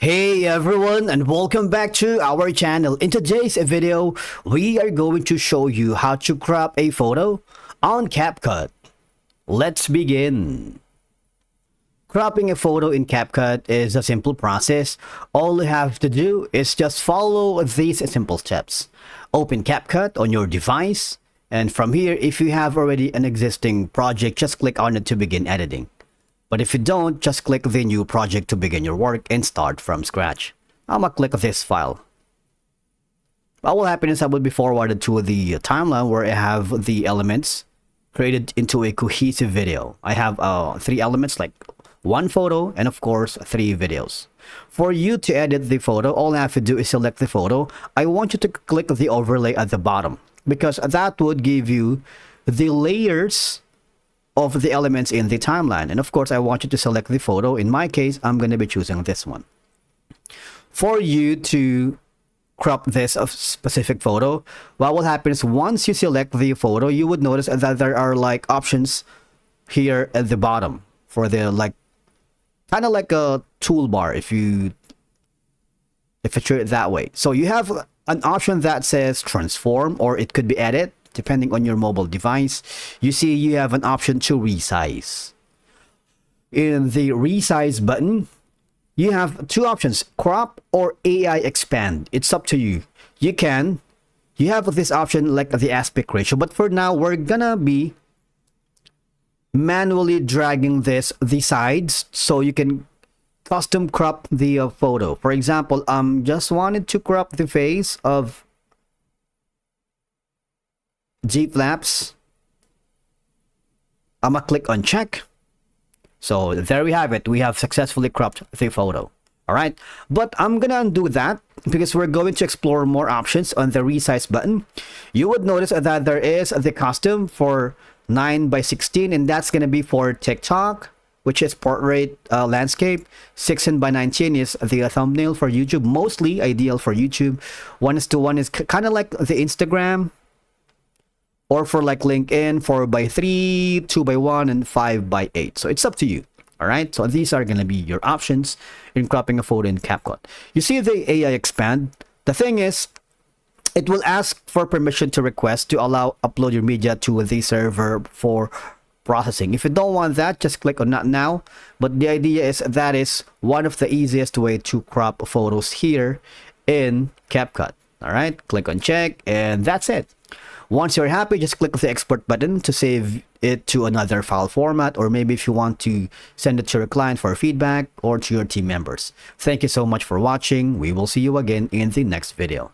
Hey everyone, and welcome back to our channel. In today's video, we are going to show you how to crop a photo on Capcut. Let's begin. Cropping a photo in Capcut is a simple process. All you have to do is just follow these simple steps. Open Capcut on your device, and from here, if you have already an existing project, just click on it to begin editing. But if you don't, just click the new project to begin your work and start from scratch. I'm gonna click this file. What will happen is I will be forwarded to the timeline where I have the elements created into a cohesive video. I have 3 elements, like 1 photo and of course 3 videos. For you to edit the photo, all I have to do is select the photo. I want you to click the overlay at the bottom because that would give you the layers of the elements in the timeline. And of course, I want you to select the photo. In my case, I'm going to be choosing this one. For you to crop this specific photo, what will happen is once you select the photo, you would notice that there are like options here at the bottom for the kind of like a toolbar if you treat it that way. So you have an option that says transform, or it could be edit depending on your mobile device. You see you have an option to resize. In the resize button, you have 2 options, crop or AI expand. It's up to you. You have this option like the aspect ratio, but for now we're gonna be manually dragging the sides so you can custom crop the photo. For example, just wanted to crop the face of Jeep Laps. I'm gonna click on check. So there we have it. We have successfully cropped the photo. All right, but I'm gonna undo that because we're going to explore more options on the resize button. You would notice that there is the custom for 9:16, and that's gonna be for TikTok, which is portrait landscape. 16:19 is the thumbnail for YouTube, mostly ideal for YouTube. 1:1 is kind of like the Instagram, or for like LinkedIn, 4:3, 2:1, and 5:8. So it's up to you. All right. So these are going to be your options in cropping a photo in Capcut. You see the AI expand. The thing is, it will ask for permission to request to allow upload your media to the server for processing. If you don't want that, just click on not now. But the idea is that is one of the easiest way to crop photos here in Capcut. All right. Click on check, and that's it. Once you're happy, just click the export button to save it to another file format, or maybe if you want to send it to your client for feedback or to your team members. Thank you so much for watching. We will see you again in the next video.